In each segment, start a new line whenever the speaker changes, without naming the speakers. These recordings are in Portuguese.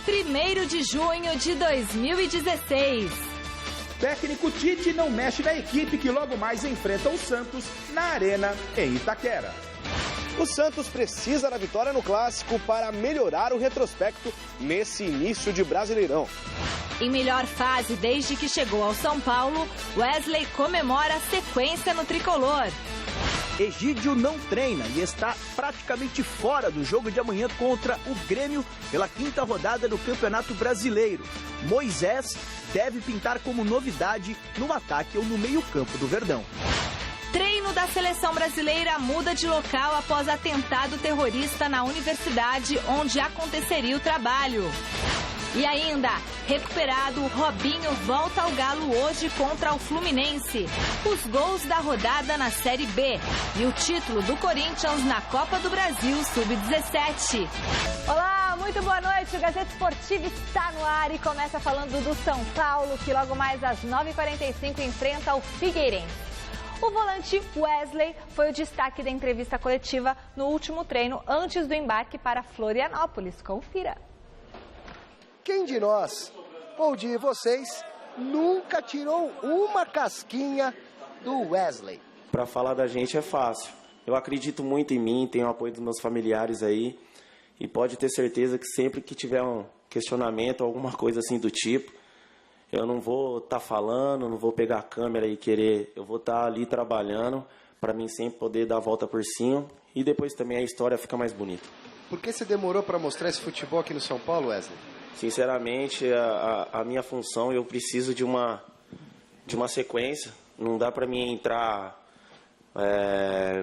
1º de junho de 2016.
Técnico Tite não mexe na equipe que logo mais enfrenta o Santos na Arena, em Itaquera.
O Santos precisa da vitória no Clássico para melhorar o retrospecto nesse início de Brasileirão.
Em melhor fase desde que chegou ao São Paulo, Wesley comemora a sequência no tricolor.
Egídio não treina e está praticamente fora do jogo de amanhã contra o Grêmio pela 5ª rodada do Campeonato Brasileiro. Moisés deve pintar como novidade no ataque ou no meio-campo do Verdão.
Treino da seleção brasileira muda de local após atentado terrorista na universidade onde aconteceria o trabalho. E ainda, recuperado, Robinho volta ao Galo hoje contra o Fluminense. Os gols da rodada na Série B e o título do Corinthians na Copa do Brasil Sub-17.
Olá, muito boa noite. O Gazeta Esportiva está no ar e começa falando do São Paulo, que logo mais às 9h45 enfrenta o Figueirense. O volante Wesley foi o destaque da entrevista coletiva no último treino antes do embarque para Florianópolis. Confira.
Quem de nós, ou de vocês, nunca tirou uma casquinha do Wesley?
Para falar da gente é fácil. Eu acredito muito em mim, tenho o apoio dos meus familiares aí. E pode ter certeza que sempre que tiver um questionamento, alguma coisa assim do tipo, eu não vou estar falando, não vou pegar a câmera e querer. Eu vou estar ali trabalhando para mim sempre poder dar a volta por cima. E depois também a história fica mais bonita.
Por que você demorou para mostrar esse futebol aqui no São Paulo, Wesley?
Sinceramente, a minha função, eu preciso de uma sequência. Não dá para mim entrar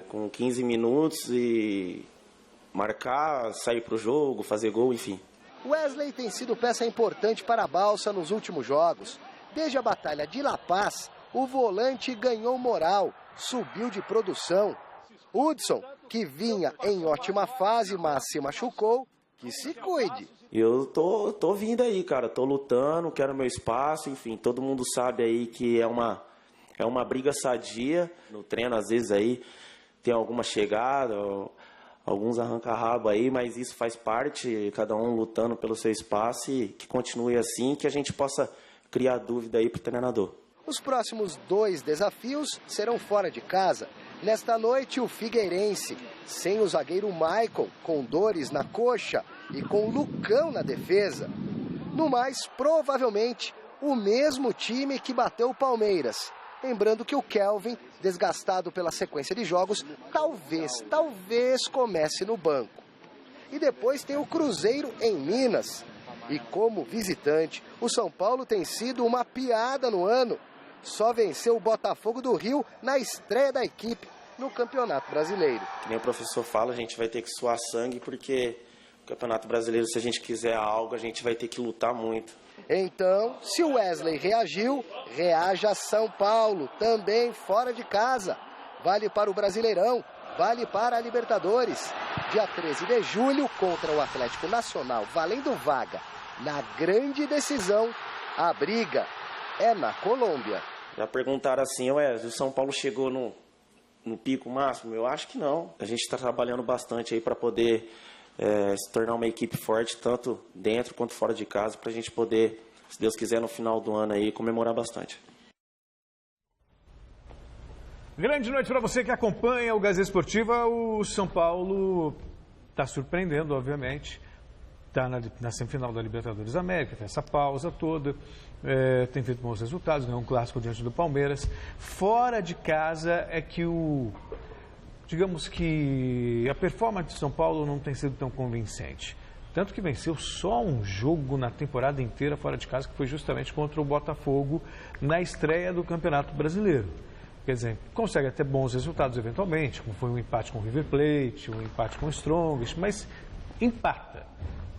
com 15 minutos e marcar, sair para o jogo, fazer gol, enfim.
Wesley tem sido peça importante para a Balsa nos últimos jogos. Desde a Batalha de La Paz, o volante ganhou moral, subiu de produção. Hudson, que vinha em ótima fase, mas se machucou, que se cuide.
Eu tô vindo aí, cara, tô lutando, quero meu espaço, enfim, todo mundo sabe aí que é uma briga sadia. No treino, às vezes, aí tem alguma chegada, alguns arranca-rabo aí, mas isso faz parte, cada um lutando pelo seu espaço e que continue assim, que a gente possa criar dúvida aí pro treinador.
Os próximos 2 desafios serão fora de casa. Nesta noite, o Figueirense, sem o zagueiro Maicon, com dores na coxa e com Lucão na defesa. No mais, provavelmente, o mesmo time que bateu o Palmeiras. Lembrando que o Kelvin, desgastado pela sequência de jogos, talvez comece no banco. E depois tem o Cruzeiro em Minas. E como visitante, o São Paulo tem sido uma piada no ano. Só venceu o Botafogo do Rio na estreia da equipe no Campeonato Brasileiro.
Que nem o professor fala, a gente vai ter que suar sangue, porque o Campeonato Brasileiro, se a gente quiser algo, a gente vai ter que lutar muito.
Então, se o Wesley reagiu, reaja São Paulo, também fora de casa. Vale para o Brasileirão, vale para a Libertadores. Dia 13 de julho, contra o Atlético Nacional, valendo vaga. Na grande decisão, a briga é na Colômbia.
Já perguntaram assim, Wesley, o São Paulo chegou no pico máximo? Eu acho que não. A gente está trabalhando bastante aí para poder se tornar uma equipe forte, tanto dentro quanto fora de casa, para a gente poder, se Deus quiser, no final do ano aí, comemorar bastante.
Grande noite para você que acompanha o Gazeta Esportiva. O São Paulo está surpreendendo, obviamente. Está na semifinal da Libertadores da América, tem essa pausa toda, tem feito bons resultados, ganhou um clássico diante do Palmeiras. Fora de casa é que digamos que a performance de São Paulo não tem sido tão convincente. Tanto que venceu só um jogo na temporada inteira fora de casa, que foi justamente contra o Botafogo na estreia do Campeonato Brasileiro. Quer dizer, consegue até bons resultados eventualmente, como foi um empate com o River Plate, um empate com o Strongest, mas empata.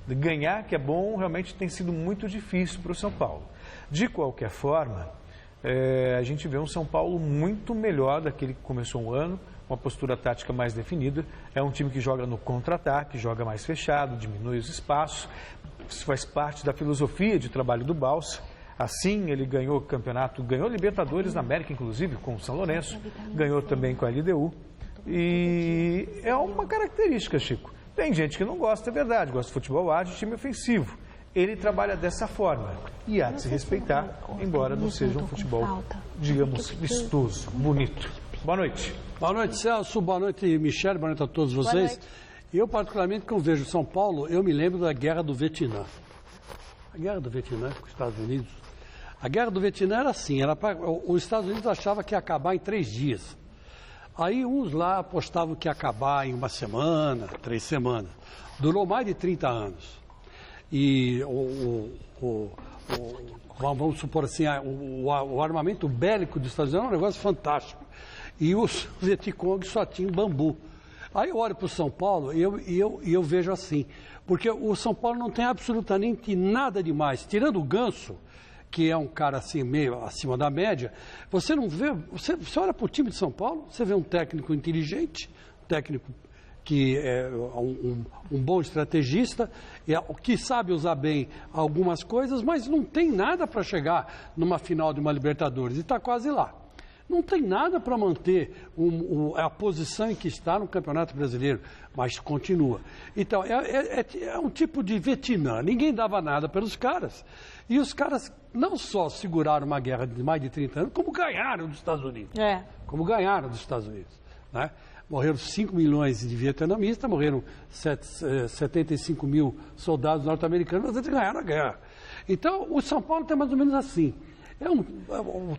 Ganhar, que é bom, realmente tem sido muito difícil para o São Paulo. De qualquer forma, a gente vê um São Paulo muito melhor daquele que começou o ano, uma postura tática mais definida. É um time que joga no contra-ataque, joga mais fechado, diminui os espaços. Isso faz parte da filosofia de trabalho do Balsa. Assim, ele ganhou o campeonato, ganhou Libertadores na América, inclusive, com o São Lourenço, ganhou também com a LDU. E é uma característica, Chico. Tem gente que não gosta, é verdade, gosta de futebol ágil, time ofensivo. ele trabalha dessa forma e há de se respeitar, embora não seja um futebol, digamos, vistoso, bonito. Boa noite.
Boa noite, Celso. Boa noite, Michele. Boa noite a todos vocês. Eu, particularmente, quando vejo São Paulo, eu me lembro da Guerra do Vietnã. A Guerra do Vietnã com os Estados Unidos. A Guerra do Vietnã era assim, os Estados Unidos achavam que ia acabar em 3 dias. Aí uns lá apostavam que ia acabar em 1 semana, 3 semanas. Durou mais de 30 anos. E vamos supor assim, o armamento bélico dos Estados Unidos é um negócio fantástico. E os Vietcong só tinham bambu. Aí eu olho para o São Paulo e eu vejo assim, porque o São Paulo não tem absolutamente nada demais, tirando o Ganso, que é um cara assim meio acima da média, você não vê, você olha para o time de São Paulo, você vê um técnico inteligente, um técnico que é um bom estrategista, que sabe usar bem algumas coisas, mas não tem nada para chegar numa final de uma Libertadores, e está quase lá. Não tem nada para manter a posição em que está no Campeonato Brasileiro, mas continua. Então, é um tipo de Vietnã. Ninguém dava nada pelos caras. E os caras não só seguraram uma guerra de mais de 30 anos, como ganharam dos Estados Unidos. Como ganharam dos Estados Unidos. Né? Morreram 5 milhões de vietnamistas, morreram 75 mil soldados norte-americanos, mas eles ganharam a guerra. Então, o São Paulo tem mais ou menos assim.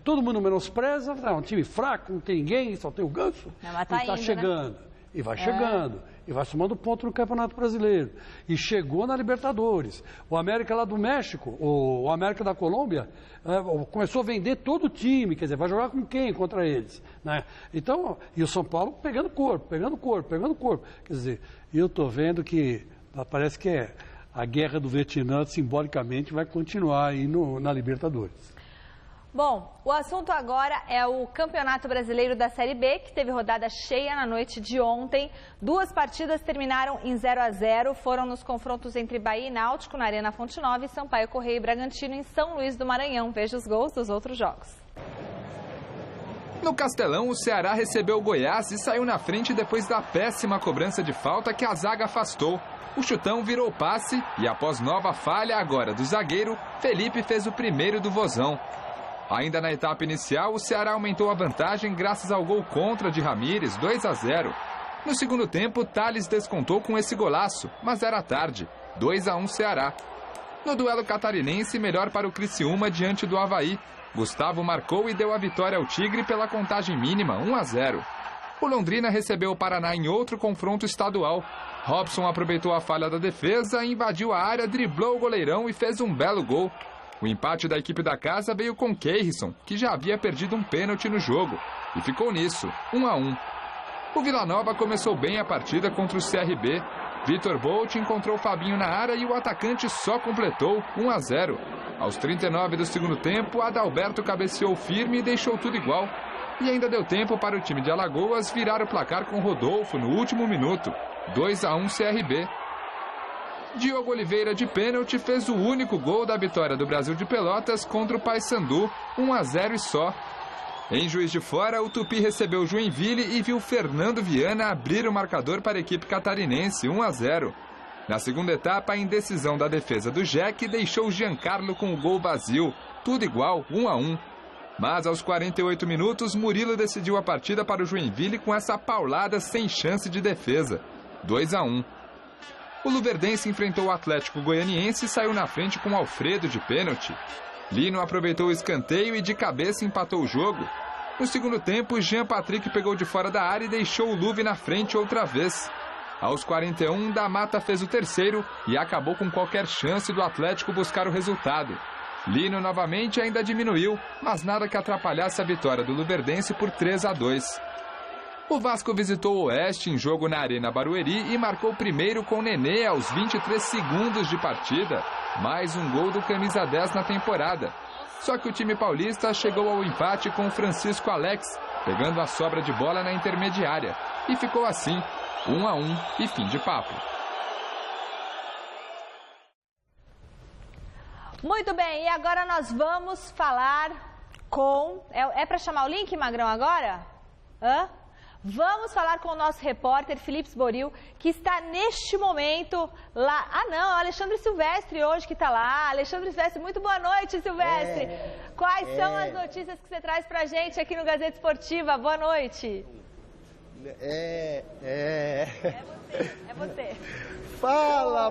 Todo mundo menospreza, é um time fraco, não tem ninguém, só tem o Ganso.
Mas
está chegando, né? E vai chegando, e vai somando ponto no Campeonato Brasileiro. E chegou na Libertadores. O América lá do México, o América da Colômbia, começou a vender todo o time, quer dizer, vai jogar com quem contra eles? Né? Então, e o São Paulo pegando corpo. Quer dizer, eu estou vendo que parece que a guerra do Vietnã, simbolicamente, vai continuar aí na Libertadores.
Bom, o assunto agora é o Campeonato Brasileiro da Série B, que teve rodada cheia na noite de ontem. 2 partidas terminaram em 0-0, foram nos confrontos entre Bahia e Náutico, na Arena Fonte Nova, e Sampaio Corrêa e Bragantino, em São Luís do Maranhão. Veja os gols dos outros jogos.
No Castelão, o Ceará recebeu o Goiás e saiu na frente depois da péssima cobrança de falta que a zaga afastou. O chutão virou passe e, após nova falha agora do zagueiro, Felipe fez o primeiro do Vozão. Ainda na etapa inicial, o Ceará aumentou a vantagem graças ao gol contra de Ramírez, 2-0. No segundo tempo, Thales descontou com esse golaço, mas era tarde, 2-1 Ceará. No duelo catarinense, melhor para o Criciúma diante do Avaí. Gustavo marcou e deu a vitória ao Tigre pela contagem mínima, 1-0. O Londrina recebeu o Paraná em outro confronto estadual. Robson aproveitou a falha da defesa, invadiu a área, driblou o goleirão e fez um belo gol. O empate da equipe da casa veio com Keirson, que já havia perdido um pênalti no jogo, e ficou nisso, 1-1. O Vila Nova começou bem a partida contra o CRB. Vitor Bolt encontrou Fabinho na área e o atacante só completou 1-0. Aos 39 do segundo tempo, Adalberto cabeceou firme e deixou tudo igual. E ainda deu tempo para o time de Alagoas virar o placar com Rodolfo no último minuto, 2-1 CRB. Diogo Oliveira, de pênalti, fez o único gol da vitória do Brasil de Pelotas contra o Paysandu, 1-0 e só. Em Juiz de Fora, o Tupi recebeu o Joinville e viu Fernando Viana abrir o marcador para a equipe catarinense, 1-0. Na segunda etapa, a indecisão da defesa do Jack deixou o Giancarlo com o gol vazio, tudo igual, 1-1. Mas aos 48 minutos, Murilo decidiu a partida para o Joinville com essa paulada sem chance de defesa, 2-1. O Luverdense enfrentou o Atlético Goianiense e saiu na frente com Alfredo de pênalti. Lino aproveitou o escanteio e de cabeça empatou o jogo. No segundo tempo, Jean Patrick pegou de fora da área e deixou o Luve na frente outra vez. Aos 41, Da Mata fez o terceiro e acabou com qualquer chance do Atlético buscar o resultado. Lino novamente ainda diminuiu, mas nada que atrapalhasse a vitória do Luverdense por 3-2. O Vasco visitou o Oeste em jogo na Arena Barueri e marcou primeiro com Nenê aos 23 segundos de partida. Mais um gol do camisa 10 na temporada. Só que o time paulista chegou ao empate com o Francisco Alex, pegando a sobra de bola na intermediária. E ficou assim, 1-1 e fim de papo.
Muito bem, e agora nós vamos falar com... É para chamar o link, Magrão, agora? Vamos falar com o nosso repórter Felipe Boril, que está neste momento lá. Ah, não, é o Alexandre Silvestre hoje que está lá. Alexandre Silvestre, muito boa noite, Silvestre. Quais são as notícias que você traz pra gente aqui no Gazeta Esportiva? Boa noite.
É
você.
Fala,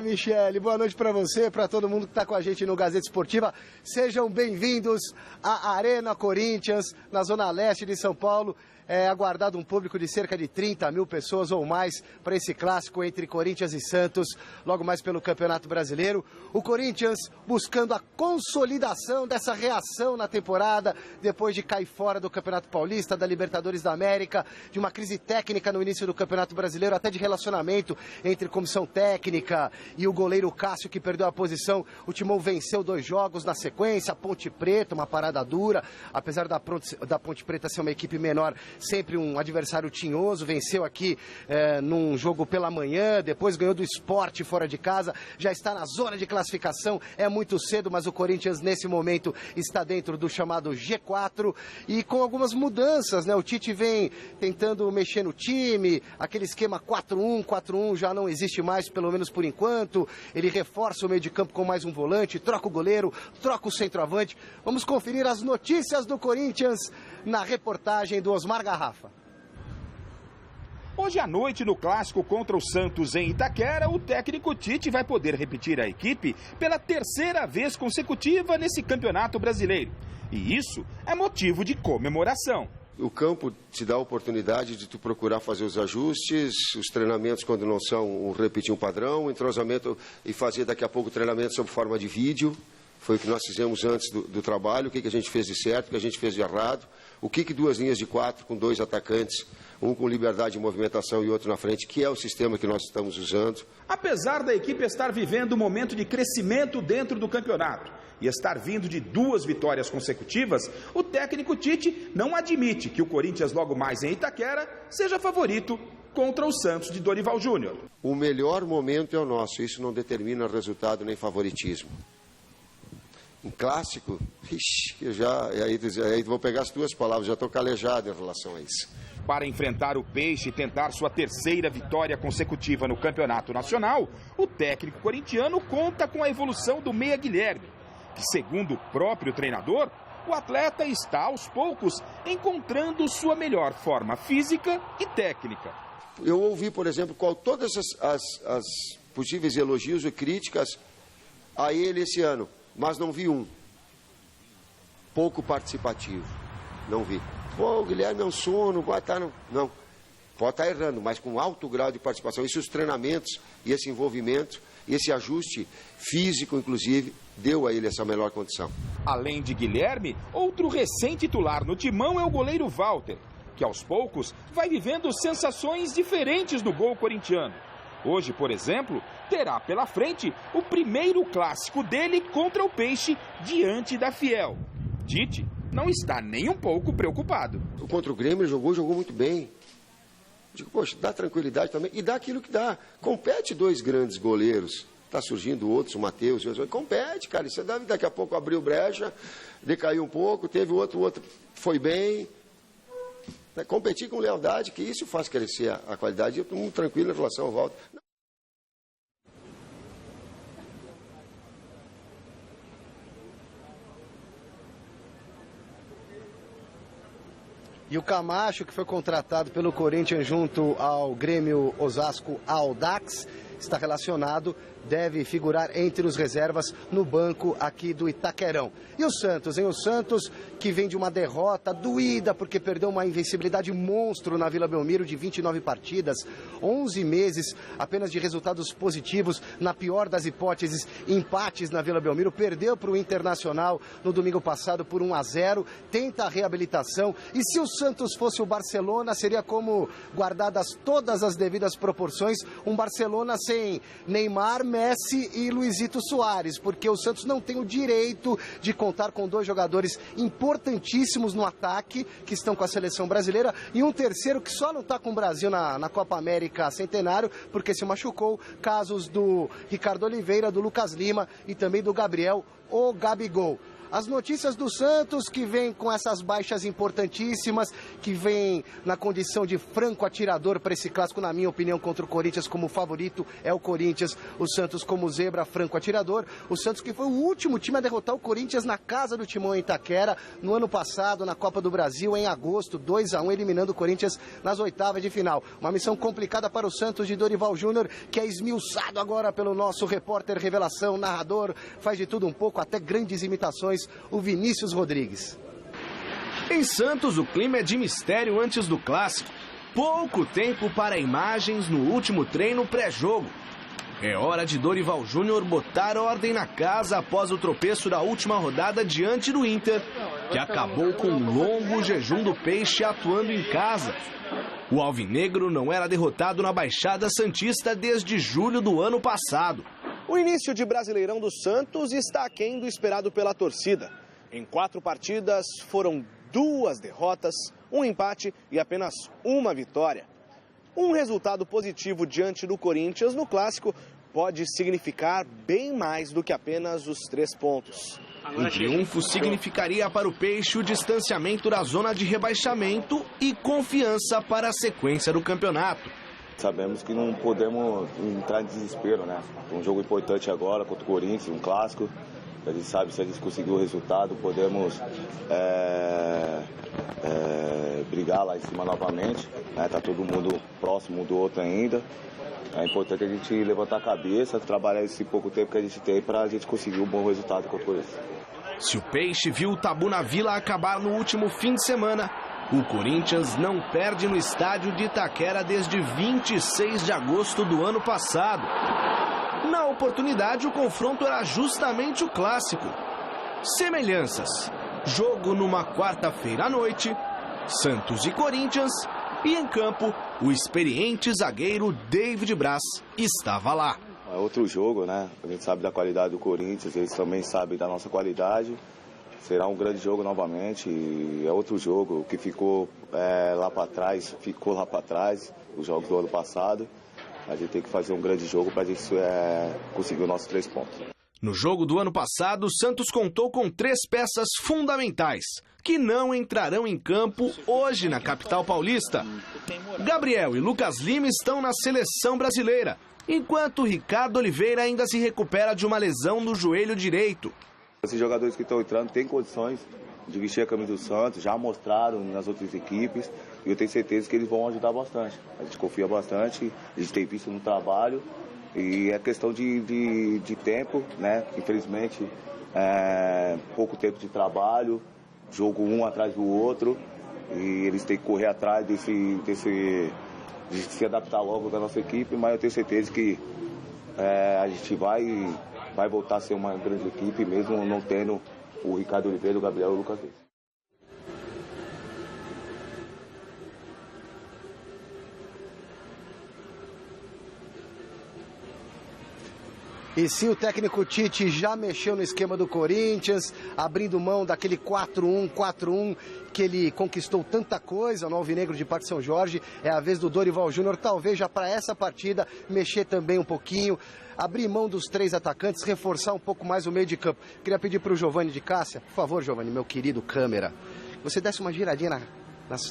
Michele. Boa noite para você, para todo mundo que está com a gente no Gazeta Esportiva. Sejam bem-vindos à Arena Corinthians, na Zona Leste de São Paulo. É aguardado um público de cerca de 30 mil pessoas ou mais para esse clássico entre Corinthians e Santos, logo mais pelo Campeonato Brasileiro. O Corinthians buscando a consolidação dessa reação na temporada, depois de cair fora do Campeonato Paulista, da Libertadores da América, de uma crise técnica no início do Campeonato Brasileiro, até de relacionamento entre comissão técnica e o goleiro Cássio, que perdeu a posição. O Timão venceu 2 jogos na sequência, a Ponte Preta, uma parada dura, apesar da Ponte Preta ser uma equipe menor, sempre um adversário tinhoso, venceu aqui num jogo pela manhã, depois ganhou do Sport fora de casa, já está na zona de classificação, é muito cedo, mas o Corinthians nesse momento está dentro do chamado G4 e com algumas mudanças, né? O Tite vem tentando mexer no time, aquele esquema 4-1 já não existe mais, pelo menos por enquanto, ele reforça o meio de campo com mais um volante, troca o goleiro, troca o centroavante. Vamos conferir as notícias do Corinthians na reportagem do Osmar Garrafa.
Hoje à noite, no clássico contra o Santos em Itaquera, o técnico Tite vai poder repetir a equipe pela 3ª vez consecutiva nesse Campeonato Brasileiro. E isso é motivo de comemoração.
O campo te dá a oportunidade de tu procurar fazer os ajustes, os treinamentos quando não são repetir um padrão, o entrosamento e fazer daqui a pouco treinamento sob forma de vídeo. Foi o que nós fizemos antes do trabalho, o que a gente fez de certo, o que a gente fez de errado, o que 2 linhas de 4 com 2 atacantes, um com liberdade de movimentação e outro na frente, que é o sistema que nós estamos usando.
Apesar da equipe estar vivendo um momento de crescimento dentro do campeonato e estar vindo de 2 vitórias consecutivas, o técnico Tite não admite que o Corinthians logo mais em Itaquera seja favorito contra o Santos de Dorival Júnior.
O melhor momento é o nosso, isso não determina resultado nem favoritismo. Um clássico, aí vou pegar as 2 palavras, já estou calejado em relação a isso.
Para enfrentar o Peixe e tentar sua 3ª vitória consecutiva no Campeonato Nacional, o técnico corintiano conta com a evolução do meia Guilherme, que, segundo o próprio treinador, o atleta está aos poucos encontrando sua melhor forma física e técnica.
Eu ouvi, por exemplo, todas as possíveis elogios e críticas a ele esse ano, mas não vi um. Pouco participativo. Não vi. Pô, o Guilherme é um sono, vai estar... Não. Pode estar errando, mas com alto grau de participação. Isso, os treinamentos e esse envolvimento, e esse ajuste físico, inclusive, deu a ele essa melhor condição.
Além de Guilherme, outro recém-titular no Timão é o goleiro Walter, que aos poucos vai vivendo sensações diferentes do gol corintiano. Hoje, por exemplo, terá pela frente o primeiro clássico dele contra o Peixe diante da Fiel. Tite não está nem um pouco preocupado.
Contra o Grêmio ele jogou muito bem. Digo, poxa, dá tranquilidade também e dá aquilo que dá. Compete 2 grandes goleiros. Está surgindo outros, o Matheus. Compete, cara. Você deve daqui a pouco abrir brecha, decaiu um pouco, teve o outro foi bem. Competir com lealdade, que isso faz crescer a qualidade. Eu estou muito tranquilo em relação ao Walter.
E o Camacho, que foi contratado pelo Corinthians junto ao Grêmio Osasco Audax, está relacionado, deve figurar entre os reservas no banco aqui do Itaquerão. E o Santos, hein? O Santos que vem de uma derrota doída porque perdeu uma invencibilidade monstro na Vila Belmiro de 29 partidas, 11 meses apenas de resultados positivos, na pior das hipóteses, empates na Vila Belmiro, perdeu para o Internacional no domingo passado por 1-0, tenta a reabilitação e se o Santos fosse o Barcelona, seria como, guardadas todas as devidas proporções, um Barcelona sem Neymar, Messi e Luizito Soares, porque o Santos não tem o direito de contar com 2 jogadores importantíssimos no ataque, que estão com a seleção brasileira, e um terceiro que só não está com o Brasil na Copa América Centenário, porque se machucou, casos do Ricardo Oliveira, do Lucas Lima e também do Gabriel, o Gabigol. As notícias do Santos, que vem com essas baixas importantíssimas, que vem na condição de franco atirador para esse clássico, na minha opinião, contra o Corinthians como favorito, é o Corinthians. O Santos como zebra, franco atirador. O Santos que foi o último time a derrotar o Corinthians na casa do Timão em Itaquera, no ano passado, na Copa do Brasil, em agosto, 2-1, eliminando o Corinthians nas oitavas de final. Uma missão complicada para o Santos de Dorival Júnior, que é esmiuçado agora pelo nosso repórter revelação, narrador, faz de tudo um pouco, até grandes imitações, o Vinícius Rodrigues.
Em Santos, o clima é de mistério antes do clássico. Pouco tempo para imagens no último treino pré-jogo. É hora de Dorival Júnior botar ordem na casa após o tropeço da última rodada diante do Inter, que acabou com um longo jejum do Peixe atuando em casa. O alvinegro não era derrotado na Baixada Santista desde julho do ano passado.
O início de Brasileirão do Santos está aquém do esperado pela torcida. Em 4 partidas foram 2 derrotas, 1 empate e apenas 1 vitória. Um resultado positivo diante do Corinthians no clássico pode significar bem mais do que apenas os 3 pontos.
Um triunfo significaria para o Peixe o distanciamento da zona de rebaixamento e confiança para a sequência do campeonato.
Sabemos que não podemos entrar em desespero, né? Um jogo importante agora contra o Corinthians, um clássico. A gente sabe se a gente conseguir o resultado, podemos brigar lá em cima novamente. Né? Tá todo mundo próximo um do outro ainda. É importante a gente levantar a cabeça, trabalhar esse pouco tempo que a gente tem para a gente conseguir um bom resultado contra o Corinthians.
Se o Peixe viu o tabu na Vila acabar no último fim de semana, o Corinthians não perde no estádio de Itaquera desde 26 de agosto do ano passado. Na oportunidade, o confronto era justamente o clássico. Semelhanças. Jogo numa quarta-feira à noite, Santos e Corinthians, e em campo, o experiente zagueiro David Braz estava lá.
É outro jogo, né? A gente sabe da qualidade do Corinthians, eles também sabem da nossa qualidade. Será um grande jogo novamente, e é outro jogo. O que ficou lá para trás, ficou lá para trás, os jogos do ano passado. A gente tem que fazer um grande jogo para a gente conseguir os nossos 3 pontos.
No jogo do ano passado, o Santos contou com 3 peças fundamentais, que não entrarão em campo hoje na capital paulista. Gabriel e Lucas Lima estão na seleção brasileira, enquanto Ricardo Oliveira ainda se recupera de uma lesão no joelho direito.
Esses jogadores que estão entrando têm condições de vestir a camisa do Santos, já mostraram nas outras equipes, e eu tenho certeza que eles vão ajudar bastante. A gente confia bastante, a gente tem visto no trabalho, e é questão de tempo, né? Infelizmente, pouco tempo de trabalho, jogo um atrás do outro, e eles têm que correr atrás de se adaptar logo da nossa equipe, mas eu tenho certeza que a gente vai voltar a ser uma grande equipe, mesmo não tendo o Ricardo Oliveira, o Gabriel e o Lucas Lima.
E sim, o técnico Tite já mexeu no esquema do Corinthians, abrindo mão daquele 4-1 que ele conquistou tanta coisa no Alvinegro de Parque São Jorge. É a vez do Dorival Júnior, talvez já para essa partida, mexer também um pouquinho, abrir mão dos 3 atacantes, reforçar um pouco mais o meio de campo. Queria pedir para o Giovanni de Cássia, por favor, Giovanni, meu querido câmera, você desse uma giradinha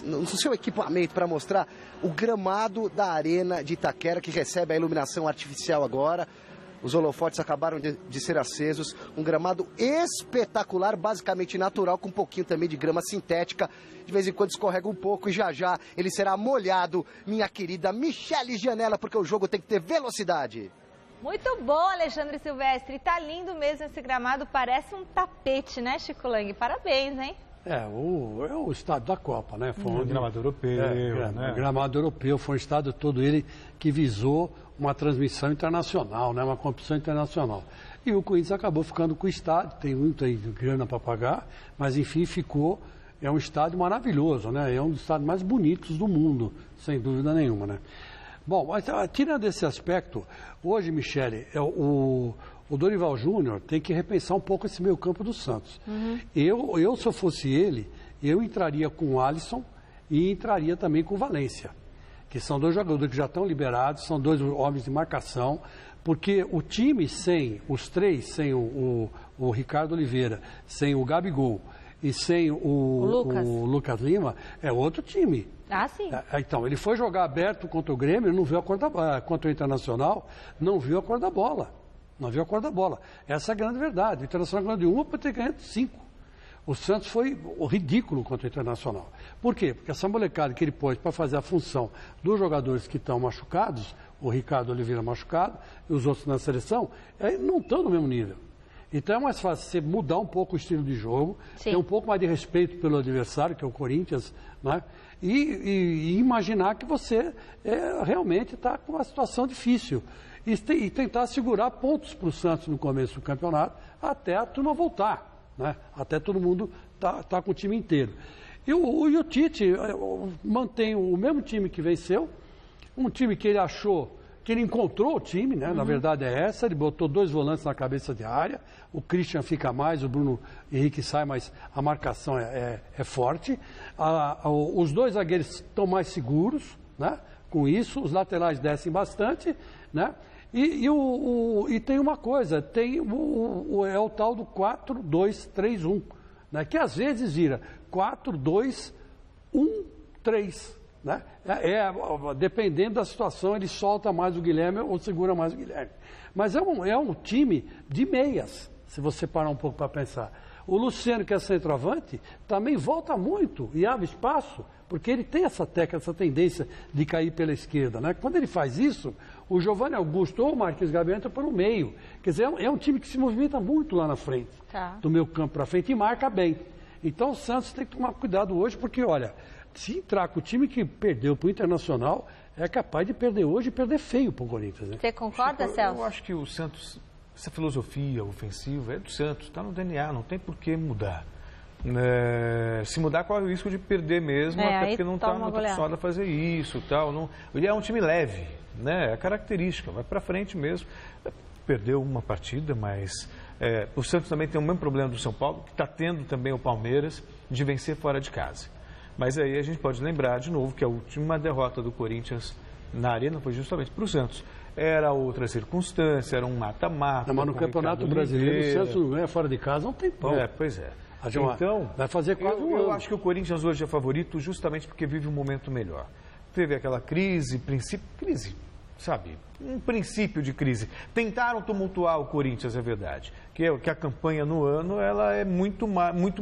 no seu equipamento para mostrar o gramado da Arena de Itaquera, que recebe a iluminação artificial agora. Os holofotes acabaram de ser acesos. Um gramado espetacular, basicamente natural, com um pouquinho também de grama sintética. De vez em quando escorrega um pouco e já ele será molhado, minha querida Michele Gianella, porque o jogo tem que ter velocidade.
Muito bom, Alexandre Silvestre. Tá lindo mesmo esse gramado, parece um tapete, né, Chico Lang? Parabéns, hein?
É o estádio da Copa, né? Foi
um gramado europeu, né?
O gramado europeu foi um estádio todo ele que visou uma transmissão internacional, né? Uma competição internacional. E o Corinthians acabou ficando com o estádio, tem muita grana para pagar, mas enfim ficou, é um estádio maravilhoso, né? É um dos estádios mais bonitos do mundo, sem dúvida nenhuma, né? Bom, mas tirando esse aspecto, hoje, Michele, o Dorival Júnior tem que repensar um pouco esse meio campo do Santos. Uhum. Eu, se eu fosse ele, eu entraria com o Alisson e entraria também com o Valência. que são 2 jogadores que já estão liberados, são 2 homens de marcação, porque o time sem os 3, sem o Ricardo Oliveira, sem o Gabigol e sem o Lucas Lima, é outro time.
Ah, sim.
Então, ele foi jogar aberto contra o Grêmio, não viu a cor contra o Internacional, não viu a cor da bola. Não viu a cor da bola. Essa é a grande verdade. O Internacional ganhou de 1 para ter ganhado de 5. O Santos foi ridículo contra o Internacional. Por quê? Porque essa molecada que ele pôs para fazer a função dos jogadores que estão machucados, o Ricardo Oliveira machucado e os outros na seleção, não estão no mesmo nível. Então é mais fácil você mudar um pouco o estilo de jogo, ter um pouco mais de respeito pelo adversário, que é o Corinthians, né? E imaginar que você realmente está com uma situação difícil. E tentar segurar pontos para o Santos no começo do campeonato, até a turma voltar, né? Até todo mundo tá com o time inteiro. E o Tite mantém o mesmo time que venceu, um time que ele achou, que ele encontrou o time, né? Na verdade é essa, ele botou 2 volantes na cabeça de área, o Christian fica mais, o Bruno Henrique sai, mas a marcação é forte. Os 2 zagueiros estão mais seguros, né? Com isso, os laterais descem bastante, né? E tem uma coisa, é o tal do 4-2-3-1, né? Que às vezes vira 4-2-1-3, né? Dependendo da situação, ele solta mais o Guilherme ou segura mais o Guilherme. Mas é um time de meias, se você parar um pouco para pensar. O Luciano, que é centroavante, também volta muito e abre espaço, porque ele tem essa tendência de cair pela esquerda, né? Quando ele faz isso, o Giovanni Augusto ou o Marquinhos Gabriel entra pelo meio. Quer dizer, é um time que se movimenta muito lá na frente, do meio campo para frente, e marca bem. Então o Santos tem que tomar cuidado hoje, porque, olha, se entrar com o time que perdeu para o Internacional, é capaz de perder hoje e perder feio para o Corinthians, né?
Você concorda, Celso?
Eu acho que o Santos, essa filosofia ofensiva é do Santos, está no DNA, não tem por que mudar. Se mudar, corre o risco de perder mesmo, até porque não está acostumado a fazer isso. Tal. Ele é um time leve, né? É característica, vai para frente mesmo. Perdeu uma partida, mas o Santos também tem o mesmo problema do São Paulo, que está tendo também o Palmeiras, de vencer fora de casa. Mas aí a gente pode lembrar de novo que a última derrota do Corinthians na Arena foi justamente para o Santos. Era outra circunstância, era um mata-mata.
Mas no Campeonato Brasileiro, o Santos não ganha fora de casa há um tempão.
Pois é.
Então, vai fazer quase um ano.
Eu acho que o Corinthians hoje é favorito justamente porque vive um momento melhor. Teve aquela crise, sabe? Um princípio de crise. Tentaram tumultuar o Corinthians, é verdade. Que a campanha no ano ela é muito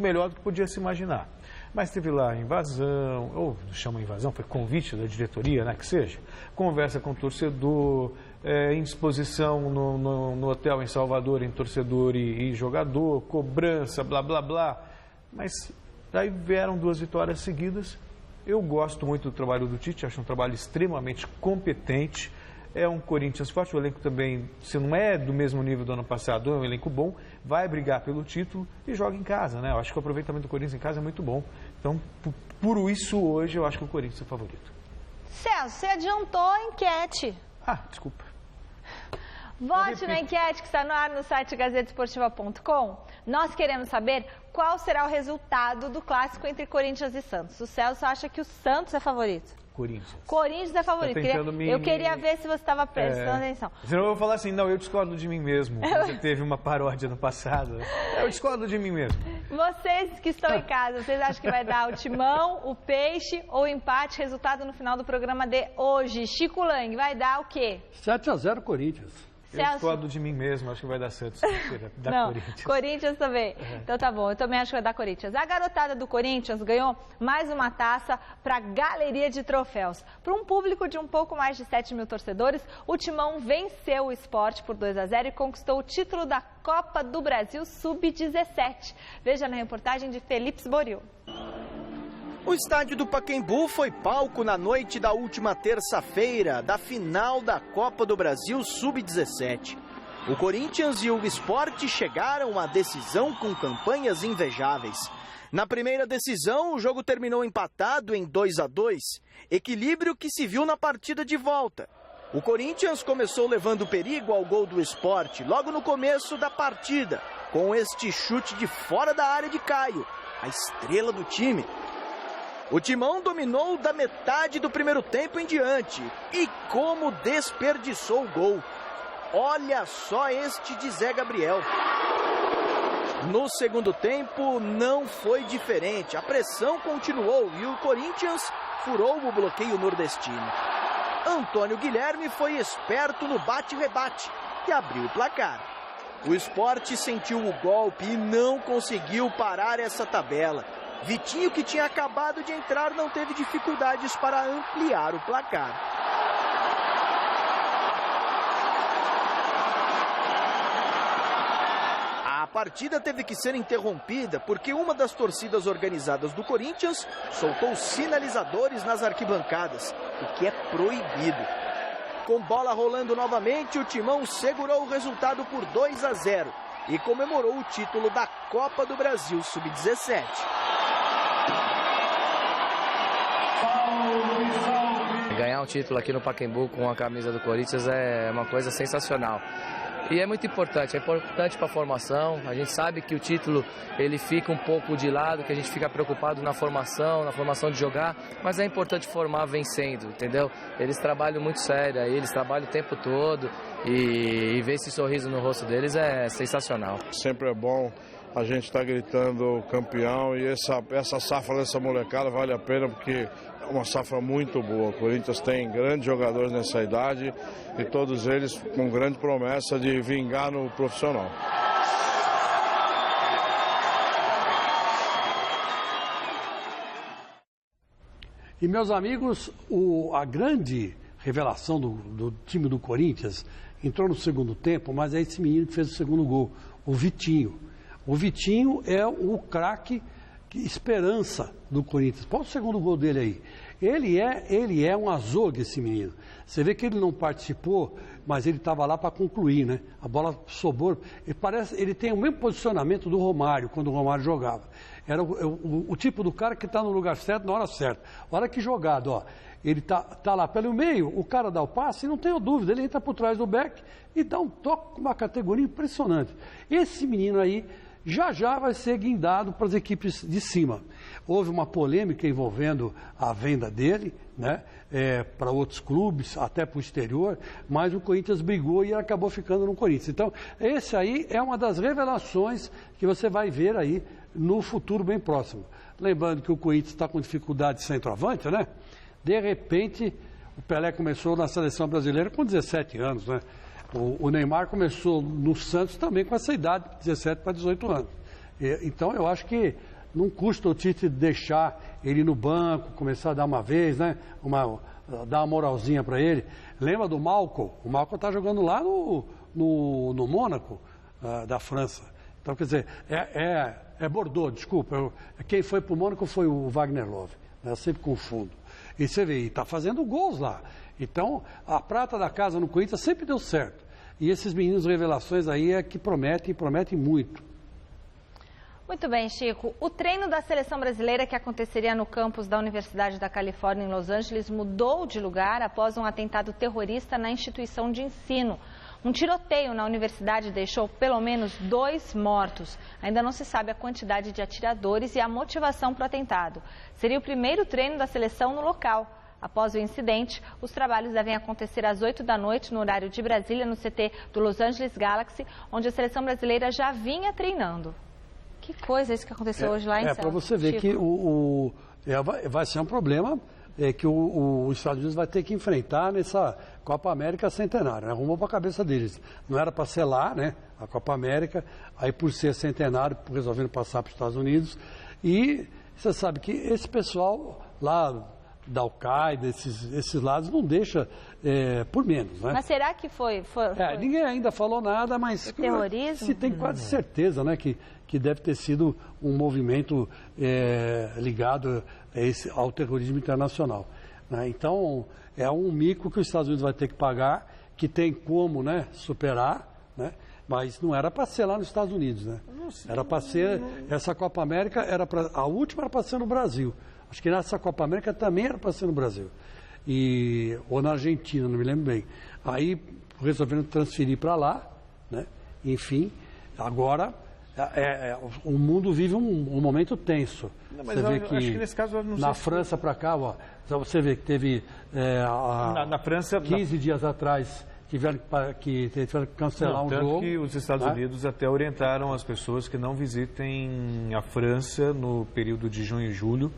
melhor do que podia se imaginar. Mas teve lá invasão, ou chama invasão, foi convite da diretoria, né, que seja. Conversa com o torcedor, indisposição no hotel em Salvador, em torcedor e jogador, cobrança, blá, blá, blá. Mas aí vieram 2 vitórias seguidas. Eu gosto muito do trabalho do Tite, acho um trabalho extremamente competente. É um Corinthians forte, o elenco também, se não é do mesmo nível do ano passado, é um elenco bom, vai brigar pelo título e joga em casa, né? Eu acho que o aproveitamento do Corinthians em casa é muito bom. Então, por isso, hoje, eu acho que o Corinthians é o favorito.
Celso, você adiantou a enquete.
Desculpa.
Vote na enquete que está no ar no site gazetesportiva.com. Nós queremos saber qual será o resultado do clássico entre Corinthians e Santos. O Celso acha que o Santos é favorito. Corinthians é favorito. Eu queria ver se você estava prestando atenção.
Senão eu vou falar assim, não, eu discordo de mim mesmo. Você teve uma paródia no passado. Eu discordo de mim mesmo.
Vocês que estão em casa, vocês acham que vai dar o Timão, o Peixe ou o empate? Resultado no final do programa de hoje. Chico Lang, vai dar o quê?
7-0 Corinthians.
Eu discordo de mim mesmo, acho que vai dar Santos.
Corinthians também. Então tá bom, eu também acho que vai dar Corinthians. A garotada do Corinthians ganhou mais uma taça para a galeria de troféus. Para um público de um pouco mais de 7 mil torcedores, o Timão venceu o Sport por 2-0 e conquistou o título da Copa do Brasil Sub-17. Veja na reportagem de Felipe Boril.
O estádio do Pacaembu foi palco na noite da última terça-feira da final da Copa do Brasil Sub-17. O Corinthians e o Sport chegaram à decisão com campanhas invejáveis. Na primeira decisão, o jogo terminou empatado em 2-2, equilíbrio que se viu na partida de volta. O Corinthians começou levando perigo ao gol do Sport logo no começo da partida, com este chute de fora da área de Caio, a estrela do time. O Timão dominou da metade do primeiro tempo em diante. E como desperdiçou o gol. Olha só este de Zé Gabriel. No segundo tempo não foi diferente. A pressão continuou e o Corinthians furou o bloqueio nordestino. Antônio Guilherme foi esperto no bate-rebate e abriu o placar. O Sport sentiu o golpe e não conseguiu parar essa tabela. Vitinho, que tinha acabado de entrar, não teve dificuldades para ampliar o placar. A partida teve que ser interrompida porque uma das torcidas organizadas do Corinthians soltou sinalizadores nas arquibancadas, o que é proibido. Com bola rolando novamente, o Timão segurou o resultado por 2-0 e comemorou o título da Copa do Brasil Sub-17.
Ganhar um título aqui no Pacaembu com a camisa do Corinthians é uma coisa sensacional. E é muito importante para a formação. A gente sabe que o título ele fica um pouco de lado, que a gente fica preocupado na formação de jogar, mas é importante formar vencendo, entendeu? Eles trabalham muito sério, eles trabalham o tempo todo e ver esse sorriso no rosto deles é sensacional.
Sempre é bom a gente estar gritando campeão e essa safra dessa molecada vale a pena porque é uma safra muito boa. O Corinthians tem grandes jogadores nessa idade e todos eles com grande promessa de vingar no profissional.
E, meus amigos, a grande revelação do time do Corinthians entrou no segundo tempo, mas é esse menino que fez o segundo gol, o Vitinho. O Vitinho é o craque esperança do Corinthians. Qual o segundo gol dele aí? Ele é um azogue, esse menino. Você vê que ele não participou, mas ele estava lá para concluir, né? A bola sobrou. Ele tem o mesmo posicionamento do Romário, quando o Romário jogava. Era o tipo do cara que está no lugar certo, na hora certa. A hora que jogado, ó, ele tá lá pelo meio, o cara dá o passe, e não tenho dúvida, ele entra por trás do back e dá um toque com uma categoria impressionante. Esse menino aí já vai ser guindado para as equipes de cima. Houve uma polêmica envolvendo a venda dele, né, para outros clubes, até para o exterior, mas o Corinthians brigou e acabou ficando no Corinthians. Então, esse aí é uma das revelações que você vai ver aí no futuro bem próximo. Lembrando que o Corinthians está com dificuldade de centroavante, né? De repente, o Pelé começou na seleção brasileira com 17 anos, né? O Neymar começou no Santos também com essa idade, 17 para 18 anos. Então, eu acho que não custa o Tite deixar ele no banco, começar a dar uma vez, né? Dar uma moralzinha para ele. Lembra do Malcom? O Malcom está jogando lá no Mônaco, da França. Então, quer dizer, é Bordeaux, desculpa. Quem foi para o Mônaco foi o Wagner Love. Né? Eu sempre confundo. E você vê, está fazendo gols lá. Então, a prata da casa no Corinthians sempre deu certo. E esses meninos revelações aí é que prometem muito.
Muito bem, Chico. O treino da seleção brasileira que aconteceria no campus da Universidade da Califórnia, em Los Angeles, mudou de lugar após um atentado terrorista na instituição de ensino. Um tiroteio na universidade deixou pelo menos 2 mortos. Ainda não se sabe a quantidade de atiradores e a motivação para o atentado. Seria o primeiro treino da seleção no local. Após o incidente, os trabalhos devem acontecer às 8 da noite, no horário de Brasília, no CT do Los Angeles Galaxy, onde a seleção brasileira já vinha treinando. Que coisa isso que aconteceu hoje lá em Celso.
Para você ver que vai ser um problema que os Estados Unidos vai ter que enfrentar nessa Copa América centenária. Né? Arrumou para a cabeça deles. Não era para ser lá, né? A Copa América, aí por ser centenário, resolvendo passar para os Estados Unidos. E você sabe que esse pessoal lá da Al-Qaeda, esses lados, não deixa por menos. Né?
Mas será que foi?
Ninguém ainda falou nada, mas
terrorismo?
Se tem quase certeza, né, que deve ter sido um movimento ligado ao terrorismo internacional. Né? Então, é um mico que os Estados Unidos vai ter que pagar, que tem como, né, superar, né? Mas não era para ser lá nos Estados Unidos. Né? Era para ser, essa Copa América, a última era para ser no Brasil. Acho que nessa Copa América também era para ser no Brasil. Ou na Argentina, não me lembro bem. Aí resolveram transferir para lá, né? Enfim, agora o mundo vive um momento tenso.
Não, mas você vê que, acho que nesse caso não
na França para cá, ó, você vê que teve
na França
15 dias atrás tiveram que cancelar um jogo.
Que os Estados Unidos até orientaram as pessoas que não visitem a França no período de junho e julho,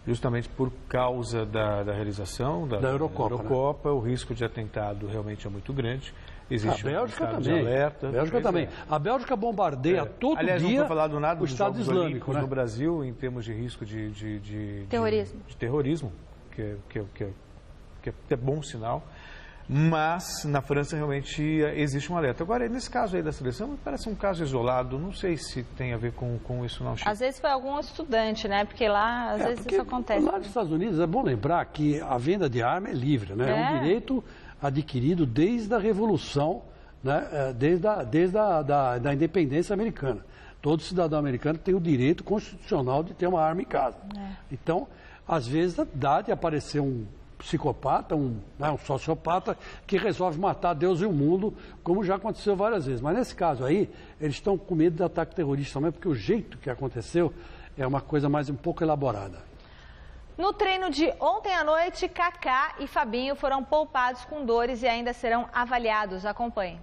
justamente por causa da realização da Eurocopa, né? O risco de atentado realmente é muito grande. Existe
a Bélgica
um
também.
Alerta.
A Bélgica também. A Bélgica bombardeia todo
Aliás,
dia
não foi falado nada
o Estado Islâmico, né?
No Brasil, em termos de risco de terrorismo, que é bom sinal. Mas na França realmente existe um alerta. Agora, nesse caso aí da seleção, me parece um caso isolado. Não sei se tem a ver com isso não, Chico.
Às vezes foi algum estudante, né? Porque lá, às vezes isso acontece.
Lá nos Estados Unidos, é bom lembrar que a venda de arma é livre, né? É um direito adquirido desde a Revolução, né? Desde a independência americana. Todo cidadão americano tem o direito constitucional de ter uma arma em casa. Então, às vezes, dá de aparecer um psicopata, um sociopata que resolve matar Deus e o mundo, como já aconteceu várias vezes. Mas nesse caso aí, eles estão com medo de ataque terrorista também, porque o jeito que aconteceu é uma coisa mais um pouco elaborada.
No treino de ontem à noite, Kaká e Fabinho foram poupados com dores e ainda serão avaliados. Acompanhe.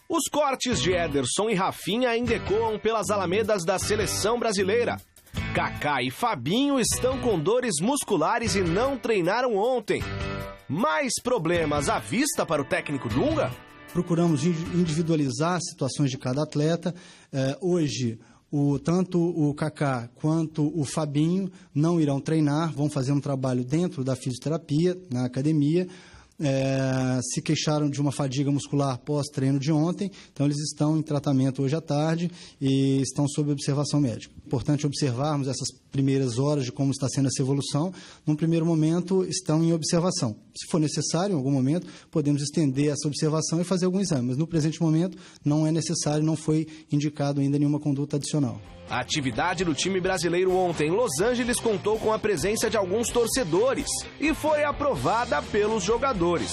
Os cortes de Ederson e Rafinha ainda ecoam pelas alamedas da seleção brasileira. Kaká e Fabinho estão com dores musculares e não treinaram ontem. Mais problemas à vista para o técnico Dunga?
Procuramos individualizar as situações de cada atleta. Hoje, tanto o Kaká quanto o Fabinho não irão treinar, vão fazer um trabalho dentro da fisioterapia, na academia. Se queixaram de uma fadiga muscular pós-treino de ontem, então eles estão em tratamento hoje à tarde e estão sob observação médica. Importante observarmos essas primeiras horas de como está sendo essa evolução. Num primeiro momento, estão em observação. Se for necessário, em algum momento, podemos estender essa observação e fazer algum exame, mas no presente momento não é necessário, não foi indicado ainda nenhuma conduta adicional.
A atividade do time brasileiro ontem em Los Angeles contou com a presença de alguns torcedores e foi aprovada pelos jogadores.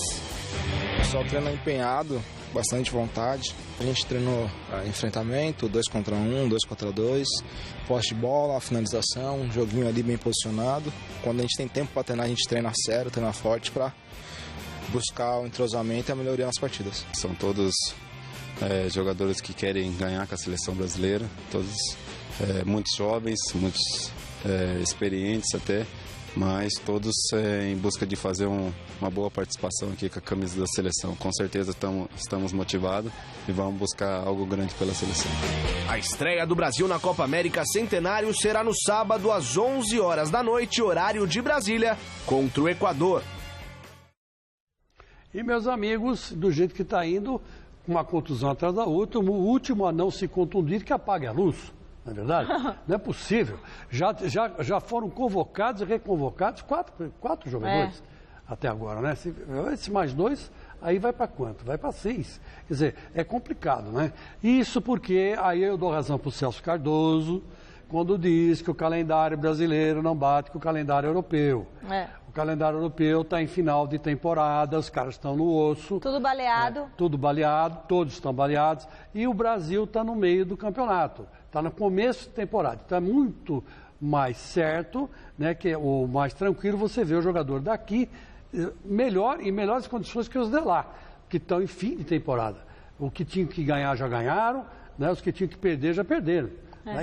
O pessoal treina empenhado, bastante vontade. A gente treinou enfrentamento, 2 contra 1, 2 contra 2, posse de bola, finalização, um joguinho ali bem posicionado. Quando a gente tem tempo para treinar, a gente treina sério, treina forte para buscar o entrosamento e a melhoria nas partidas.
São todos jogadores que querem ganhar com a seleção brasileira, todos muitos jovens, muitos experientes até, mas todos em busca de fazer uma boa participação aqui com a camisa da seleção. Com certeza estamos motivados e vamos buscar algo grande pela seleção.
A estreia do Brasil na Copa América Centenário será no sábado às 11 horas da noite, horário de Brasília, contra o Equador.
E meus amigos, do jeito que está indo, uma contusão atrás da outra, o último a não se contundir que apague a luz. Não é verdade? Não é possível. Já foram convocados e reconvocados quatro jogadores até agora, né? Se mais 2, aí vai para quanto? Vai para 6. Quer dizer, é complicado, né? Isso porque, aí eu dou razão para o Celso Cardoso, quando diz que o calendário brasileiro não bate com o calendário europeu. O calendário europeu está em final de temporada, os caras estão no osso.
Tudo baleado.
Tudo baleado, todos estão baleados. E o Brasil está no meio do campeonato. Está no começo de temporada. Então é muito mais certo, né, que o mais tranquilo você vê o jogador daqui em melhores condições que os de lá, que estão em fim de temporada. O que tinham que ganhar já ganharam, né, os que tinham que perder já perderam.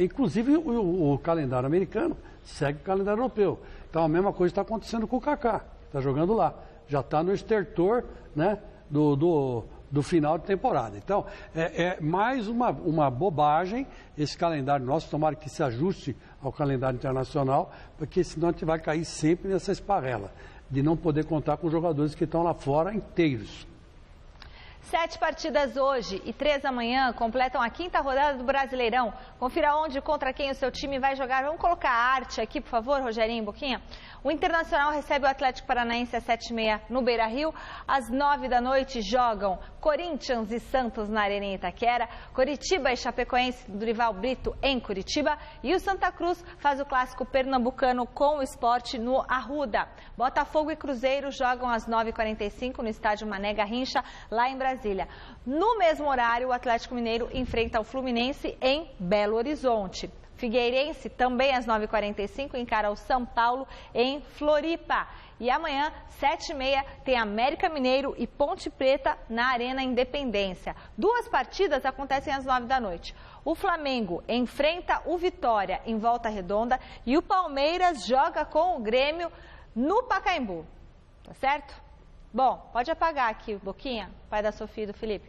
Inclusive o calendário americano segue o calendário europeu. Então a mesma coisa está acontecendo com o Kaká, está jogando lá. Já está no estertor, né, do final de temporada. Então, é mais uma bobagem esse calendário nosso, tomara que se ajuste ao calendário internacional, porque senão a gente vai cair sempre nessa esparrela, de não poder contar com jogadores que estão lá fora inteiros.
7 partidas hoje e 3 amanhã completam a 5ª rodada do Brasileirão. Confira onde e contra quem o seu time vai jogar. Vamos colocar a arte aqui, por favor, Rogerinho, Boquinha. O Internacional recebe o Atlético Paranaense às 7h30 no Beira-Rio. Às 9 da noite jogam Corinthians e Santos na Arena em Itaquera. Coritiba e Chapecoense do Dorival Brito em Curitiba. E o Santa Cruz faz o clássico pernambucano com o Sport no Arruda. Botafogo e Cruzeiro jogam às 9h45 no estádio Mané Garrincha, lá em Brasília. Brasília. No mesmo horário, o Atlético Mineiro enfrenta o Fluminense em Belo Horizonte. Figueirense, também às 9h45, encara o São Paulo em Floripa. E amanhã, 7h30, tem América Mineiro e Ponte Preta na Arena Independência. 2 partidas acontecem às 9 da noite. O Flamengo enfrenta o Vitória em Volta Redonda e o Palmeiras joga com o Grêmio no Pacaembu. Tá certo? Bom, pode apagar aqui, Boquinha, pai da Sofia e do Felipe.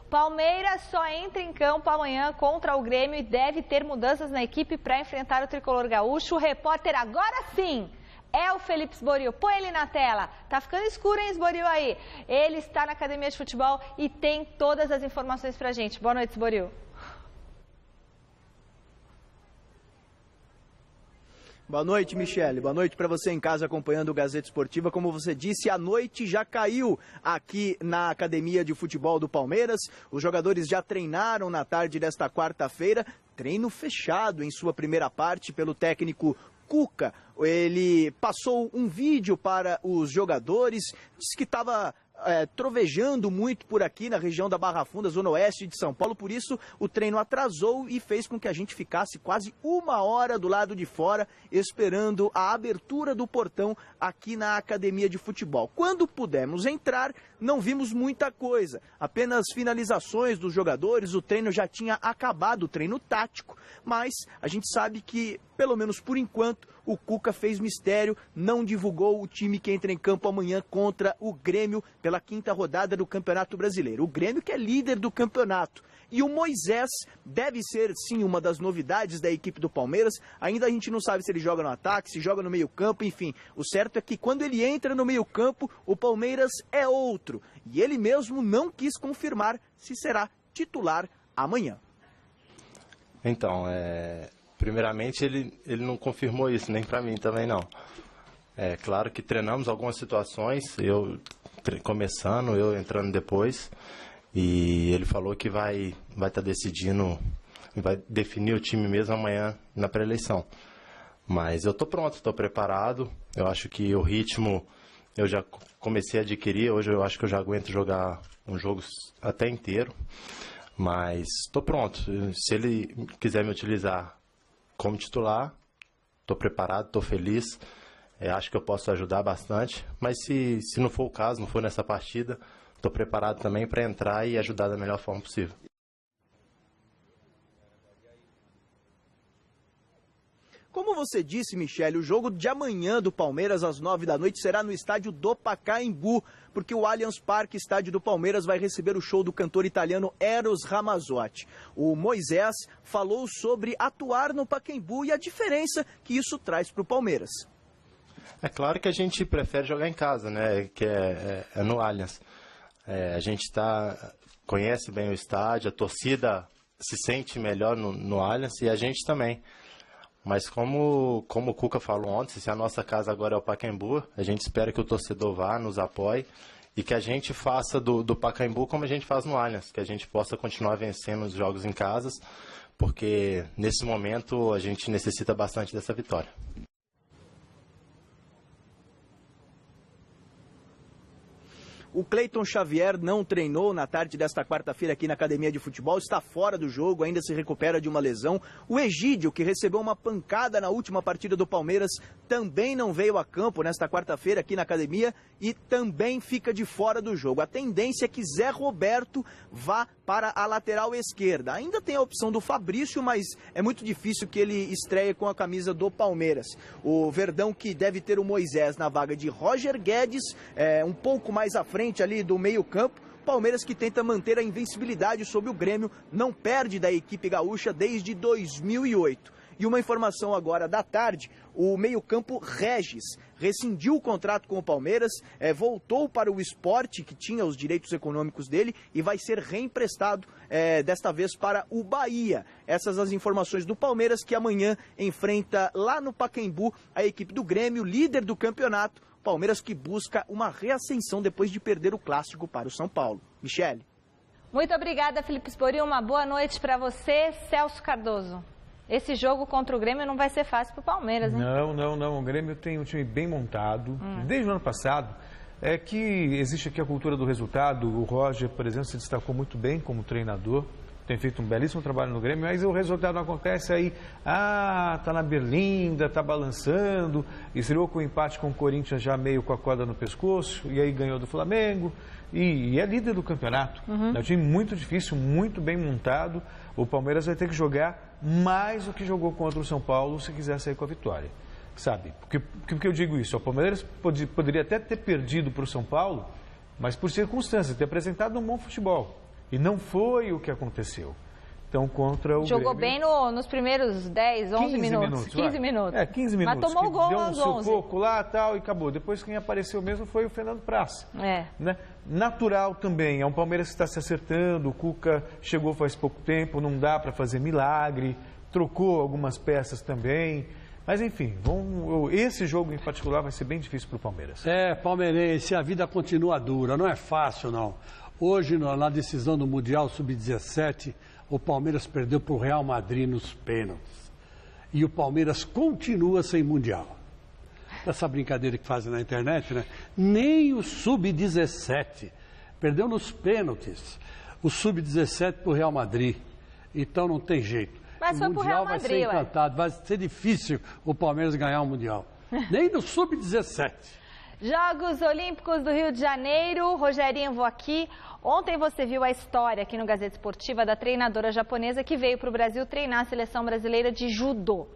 Palmeiras só entra em campo amanhã contra o Grêmio e deve ter mudanças na equipe para enfrentar o tricolor gaúcho. O repórter agora sim é o Felipe Esboril. Põe ele na tela. Tá ficando escuro, hein, Esboril, aí? Ele está na academia de futebol e tem todas as informações pra gente. Boa noite, Esboril.
Boa noite, Michele. Boa noite para você em casa acompanhando o Gazeta Esportiva. Como você disse, a noite já caiu aqui na Academia de Futebol do Palmeiras. Os jogadores já treinaram na tarde desta quarta-feira. Treino fechado em sua primeira parte pelo técnico Cuca. Ele passou um vídeo para os jogadores, disse que estava trovejando muito por aqui na região da Barra Funda, zona oeste de São Paulo, por isso o treino atrasou e fez com que a gente ficasse quase 1 hora do lado de fora esperando a abertura do portão aqui na Academia de Futebol. Quando pudemos entrar, não vimos muita coisa, apenas finalizações dos jogadores, o treino já tinha acabado, o treino tático, mas a gente sabe que, pelo menos por enquanto, o Cuca fez mistério, não divulgou o time que entra em campo amanhã contra o Grêmio pela 5ª rodada do Campeonato Brasileiro. O Grêmio que é líder do campeonato. E o Moisés deve ser, sim, uma das novidades da equipe do Palmeiras. Ainda a gente não sabe se ele joga no ataque, se joga no meio-campo, enfim. O certo é que quando ele entra no meio-campo, o Palmeiras é outro. E ele mesmo não quis confirmar se será titular amanhã.
Então, primeiramente ele não confirmou isso, nem para mim também não. É claro que treinamos algumas situações, eu começando, eu entrando depois, e ele falou que vai estar decidindo, vai definir o time mesmo amanhã na pré-eleição. Mas eu estou pronto, estou preparado, eu acho que o ritmo eu já comecei a adquirir, hoje eu acho que eu já aguento jogar um jogo até inteiro, mas estou pronto. Se ele quiser me utilizar como titular, estou preparado, estou feliz, acho que eu posso ajudar bastante, mas se não for o caso, não for nessa partida, estou preparado também para entrar e ajudar da melhor forma possível.
Como você disse, Michele, o jogo de amanhã do Palmeiras às 9 da noite será no estádio do Pacaembu, porque o Allianz Parque, estádio do Palmeiras, vai receber o show do cantor italiano Eros Ramazzotti. O Moisés falou sobre atuar no Pacaembu e a diferença que isso traz para o Palmeiras.
É claro que a gente prefere jogar em casa, né? Que é no Allianz. A gente conhece bem o estádio, a torcida se sente melhor no Allianz e a gente também. Mas como o Cuca falou ontem, se a nossa casa agora é o Pacaembu, a gente espera que o torcedor vá, nos apoie e que a gente faça do Pacaembu como a gente faz no Allianz, que a gente possa continuar vencendo os jogos em casas, porque nesse momento a gente necessita bastante dessa vitória.
O Cleiton Xavier não treinou na tarde desta quarta-feira aqui na Academia de Futebol, está fora do jogo, ainda se recupera de uma lesão. O Egídio, que recebeu uma pancada na última partida do Palmeiras, também não veio a campo nesta quarta-feira aqui na Academia e também fica de fora do jogo. A tendência é que Zé Roberto vá para a lateral esquerda. Ainda tem a opção do Fabrício, mas é muito difícil que ele estreie com a camisa do Palmeiras. O Verdão, que deve ter o Moisés na vaga de Roger Guedes, um pouco mais à frente ali do meio-campo. Palmeiras, que tenta manter a invencibilidade sobre o Grêmio, não perde da equipe gaúcha desde 2008. E uma informação agora da tarde, o meio-campo Regis rescindiu o contrato com o Palmeiras, voltou para o Sport, que tinha os direitos econômicos dele, e vai ser reemprestado, desta vez para o Bahia. Essas as informações do Palmeiras, que amanhã enfrenta lá no Pacaembu a equipe do Grêmio, líder do campeonato. Palmeiras que busca uma reascensão depois de perder o clássico para o São Paulo. Michele.
Muito obrigada, Felipe Esboril. Uma boa noite para você, Celso Cardoso. Esse jogo contra o Grêmio não vai ser fácil para o Palmeiras, hein?
Não. O Grêmio tem um time bem montado. Desde o ano passado, é que existe aqui a cultura do resultado. O Roger, por exemplo, se destacou muito bem como treinador, tem feito um belíssimo trabalho no Grêmio, mas o resultado não acontece aí, tá na berlinda, tá balançando, estreou com o empate com o Corinthians já meio com a corda no pescoço, e aí ganhou do Flamengo, e é líder do campeonato. É um time muito difícil, muito bem montado. O Palmeiras vai ter que jogar mais do que jogou contra o São Paulo se quiser sair com a vitória. Sabe? Por que eu digo isso? O Palmeiras poderia até ter perdido para o São Paulo, mas por circunstâncias, ter apresentado um bom futebol. E não foi o que aconteceu. Então, contra o
Jogou
Grêmio,
bem nos primeiros 10, 11 minutos. 15 minutos.
15 minutos.
Mas tomou o gol
deu
aos
um
11.
sufoco lá e acabou. Depois quem apareceu mesmo foi o Fernando Praz. Né? Natural também. É um Palmeiras que está se acertando. O Cuca chegou faz pouco tempo. Não dá para fazer milagre. Trocou algumas peças também. Mas, enfim, esse jogo em particular vai ser bem difícil para o Palmeiras.
Palmeirense, a vida continua dura. Não é fácil, não. Hoje, na decisão do Mundial Sub-17, o Palmeiras perdeu para o Real Madrid nos pênaltis. E o Palmeiras continua sem Mundial. Essa brincadeira que fazem na internet, né? Nem o Sub-17 perdeu nos pênaltis. O Sub-17 para o Real Madrid. Então não tem jeito.
Mas foi pro Real Madrid,
vai ser encantado, vai ser difícil o Palmeiras ganhar o Mundial. Nem no Sub-17.
Jogos Olímpicos do Rio de Janeiro, Rogerinho, vou aqui. Ontem você viu a história aqui no Gazeta Esportiva da treinadora japonesa que veio para o Brasil treinar a seleção brasileira de judô.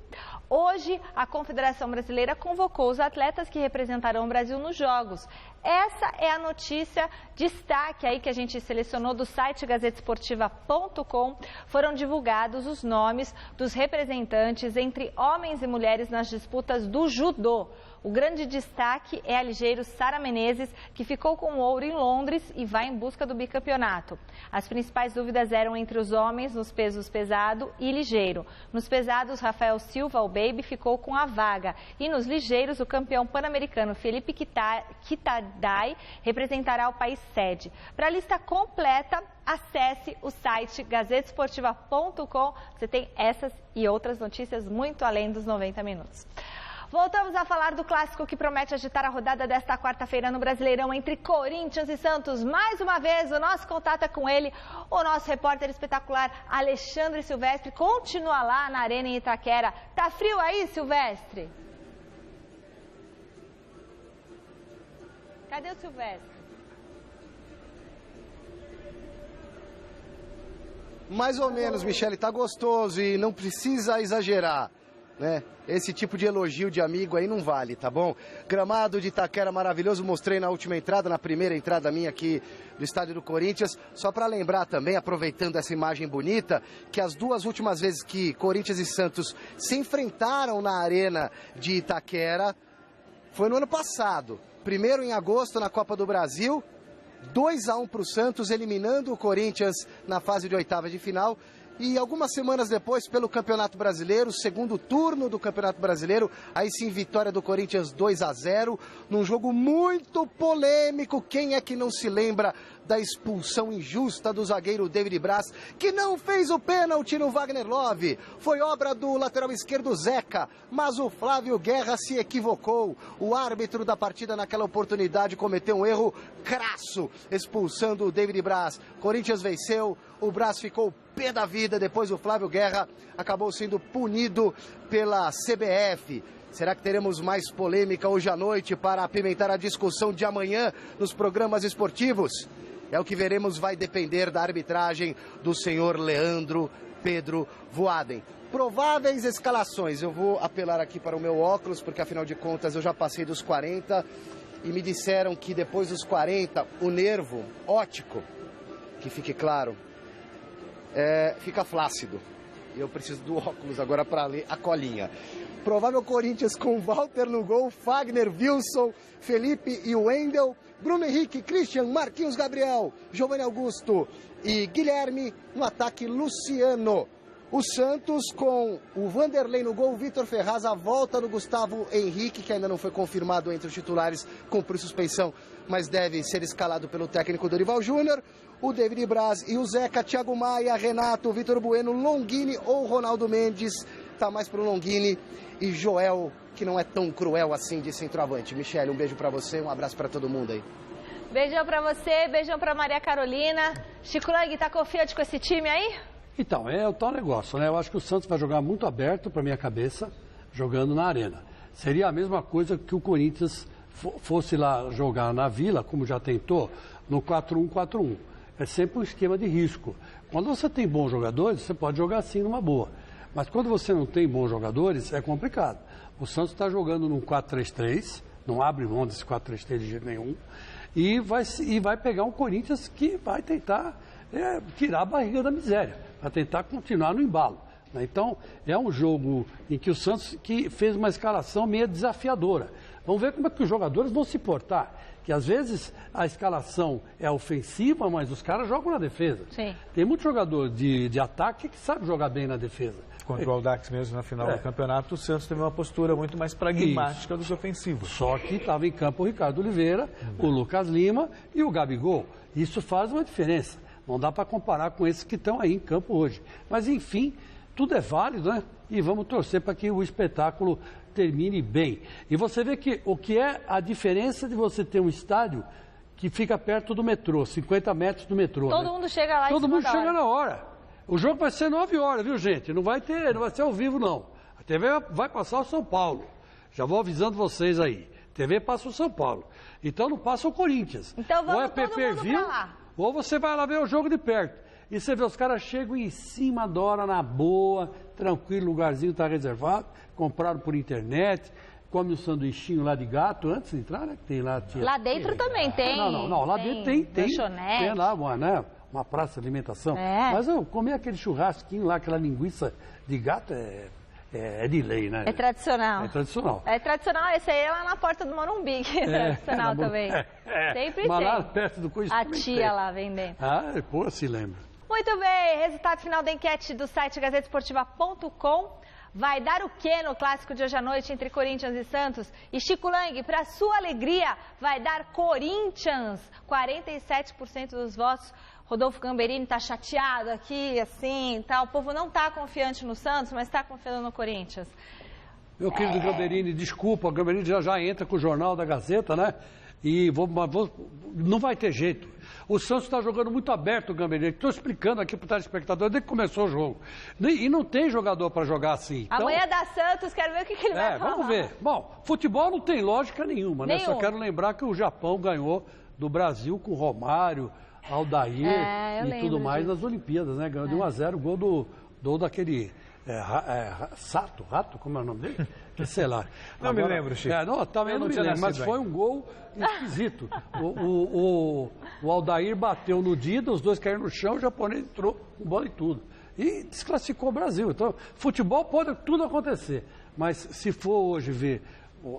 Hoje, a Confederação Brasileira convocou os atletas que representarão o Brasil nos Jogos. Essa é a notícia, destaque aí que a gente selecionou do site gazetesportiva.com. Foram divulgados os nomes dos representantes entre homens e mulheres nas disputas do judô. O grande destaque é a ligeiro Sara Menezes, que ficou com o ouro em Londres e vai em busca do bicampeonato. As principais dúvidas eram entre os homens nos pesos pesado e ligeiro. Nos pesados, Rafael Silva, o Baby, ficou com a vaga. E nos ligeiros, o campeão pan-americano Felipe Kitadai representará o país sede. Para a lista completa, acesse o site gazetesportiva.com. Você tem essas e outras notícias muito além dos 90 minutos. Voltamos a falar do clássico que promete agitar a rodada desta quarta-feira no Brasileirão entre Corinthians e Santos. Mais uma vez, o nosso contato é com ele, o nosso repórter espetacular Alexandre Silvestre. Continua lá na Arena em Itaquera. Tá frio aí, Silvestre? Cadê o Silvestre?
Mais ou menos, Michele, tá gostoso e não precisa exagerar, né? Esse tipo de elogio de amigo aí não vale, tá bom? Gramado de Itaquera maravilhoso, mostrei na última entrada, na primeira entrada minha aqui do estádio do Corinthians. Só para lembrar também, aproveitando essa imagem bonita, que as duas últimas vezes que Corinthians e Santos se enfrentaram na Arena de Itaquera foi no ano passado. Primeiro em agosto na Copa do Brasil, 2-1 para o Santos, eliminando o Corinthians na fase de oitava de final. E algumas semanas depois, pelo Campeonato Brasileiro, segundo turno do Campeonato Brasileiro, aí sim, vitória do Corinthians 2-0, num jogo muito polêmico. Quem é que não se lembra da expulsão injusta do zagueiro David Braz, que não fez o pênalti no Wagner Love? Foi obra do lateral esquerdo Zeca, mas o Flávio Guerra se equivocou. O árbitro da partida naquela oportunidade cometeu um erro crasso, expulsando o David Braz. Corinthians venceu, o Braz ficou pé da vida, depois o Flávio Guerra acabou sendo punido pela CBF. Será que teremos mais polêmica hoje à noite para apimentar a discussão de amanhã nos programas esportivos? É o que veremos, vai depender da arbitragem do senhor Leandro Pedro Voaden. Prováveis escalações, eu vou apelar aqui para o meu óculos, porque afinal de contas eu já passei dos 40 e me disseram que depois dos 40 o nervo óptico, que fique claro, fica flácido. E eu preciso do óculos agora para ler a colinha. Provável Corinthians com Walter no gol, Fagner, Wilson, Felipe e Wendel, Bruno Henrique, Christian, Marquinhos Gabriel, Giovanni Augusto e Guilherme. No ataque, Luciano. O Santos com o Vanderlei no gol, Vitor Ferraz, a volta do Gustavo Henrique, que ainda não foi confirmado entre os titulares, cumpriu suspensão, mas deve ser escalado pelo técnico Dorival Júnior. O David Braz e o Zeca, Thiago Maia, Renato, Vitor Bueno, Longini ou Ronaldo Mendes, tá mais pro Longini e Joel, que não é tão cruel assim de centroavante. Michele, um beijo pra você, um abraço pra todo mundo aí.
Beijão pra você, beijão pra Maria Carolina. Chico Lang, tá confiante com esse time aí?
Então, é o tal negócio, né? Eu acho que o Santos vai jogar muito aberto, pra minha cabeça, jogando na arena. Seria a mesma coisa que o Corinthians fosse lá jogar na Vila, como já tentou, no 4-1-4-1. É sempre um esquema de risco. Quando você tem bons jogadores, você pode jogar assim numa boa. Mas quando você não tem bons jogadores, é complicado. O Santos está jogando num 4-3-3, não abre mão desse 4-3-3 de jeito nenhum, e vai pegar um Corinthians que vai tentar tirar a barriga da miséria, vai tentar continuar no embalo. Então, é um jogo em que o Santos que fez uma escalação meio desafiadora. Vamos ver como é que os jogadores vão se portar. Que às vezes a escalação é ofensiva, mas os caras jogam na defesa.
Sim.
Tem muito jogador de ataque que sabe jogar bem na defesa.
Contra o Audax mesmo na final do campeonato, o Santos teve uma postura muito mais pragmática do que ofensiva.
Só que estava em campo o Ricardo Oliveira, o Lucas Lima e o Gabigol. Isso faz uma diferença. Não dá para comparar com esses que estão aí em campo hoje. Mas enfim, tudo é válido, né? E vamos torcer para que o espetáculo termine bem. E você vê que o que é a diferença de você ter um estádio que fica perto do metrô, 50 metros do metrô.
Todo mundo chega lá em cima da hora.
Todo mundo chega na hora. O jogo vai ser 9 horas, viu, gente? Não vai ser ao vivo, não. A TV vai passar o São Paulo. Já vou avisando vocês aí. A TV passa o São Paulo. Então não passa o Corinthians.
Então vamos
ou é
todo mundo pra lá.
Ou você vai lá ver o jogo de perto. E você vê, os caras chegam em cima da hora, na boa, tranquilo, o lugarzinho está reservado, compraram por internet, come um sanduichinho lá de gato antes de entrar, né? Tem lá,
lá dentro também tem.
Não, lá dentro tem. Tem lá uma praça de alimentação.
É.
Mas eu comi aquele churrasquinho lá, aquela linguiça de gato, é de lei, né?
É tradicional.
É tradicional.
É tradicional, esse aí é lá na porta do Morumbi, que é tradicional também. Sempre
mas
tem.
Lá perto do coisa
a tia lá vendendo.
Pô, se lembra.
Muito bem, resultado final da enquete do site gazetesportiva.com. Vai dar o quê no clássico de hoje à noite entre Corinthians e Santos? E Chico Lang, para sua alegria, vai dar Corinthians. 47% dos votos. Rodolfo Gamberini está chateado aqui, assim, tal. O povo não está confiante no Santos, mas está confiando no Corinthians.
Meu querido Gamberini, desculpa, o Gamberini já entra com o Jornal da Gazeta, né? E não vai ter jeito. O Santos está jogando muito aberto, o Gamberini. Estou explicando aqui para o telespectador desde que começou o jogo. E não tem jogador para jogar assim. Então,
amanhã dá Santos, quero ver o que ele vai falar.
Vamos ver. Bom, futebol não tem lógica nenhuma, né? Só quero lembrar que o Japão ganhou do Brasil com Romário, Aldair e tudo mais nas Olimpíadas, né? Ganhou de 1-0 o gol daquele... Rato, como é o nome dele? Que sei lá.
Não me lembro, Chico.
Também não me lembro, mas foi um gol esquisito. O Aldair bateu no Dida, os dois caíram no chão, o japonês entrou com bola e tudo. E desclassificou o Brasil. Então, futebol pode tudo acontecer. Mas se for hoje ver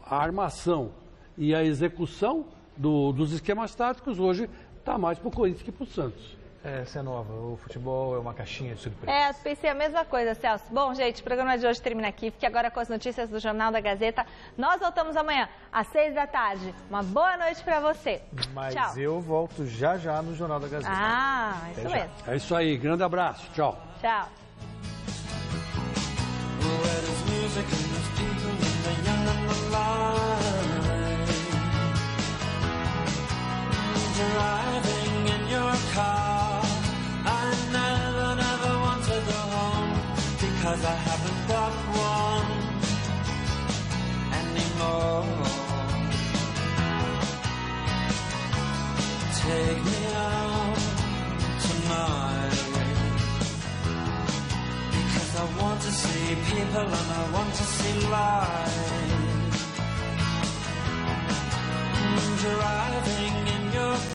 a armação e a execução dos esquemas táticos, hoje está mais para o Corinthians que para o Santos.
Essa é nova, o futebol é uma caixinha de surpresa.
Eu pensei a mesma coisa, Celso. Bom, gente, o programa de hoje termina aqui. Fique agora com as notícias do Jornal da Gazeta. Nós voltamos amanhã, às 6 da tarde. Uma boa noite pra você.
Mas
tchau.
Eu volto já no Jornal da Gazeta.
Isso mesmo.
É isso aí, grande abraço. Tchau.
Tchau.
Driving in your car, I never want to go home, because I haven't got one anymore. Take me out tonight, because I want to see people and I want to see life. Driving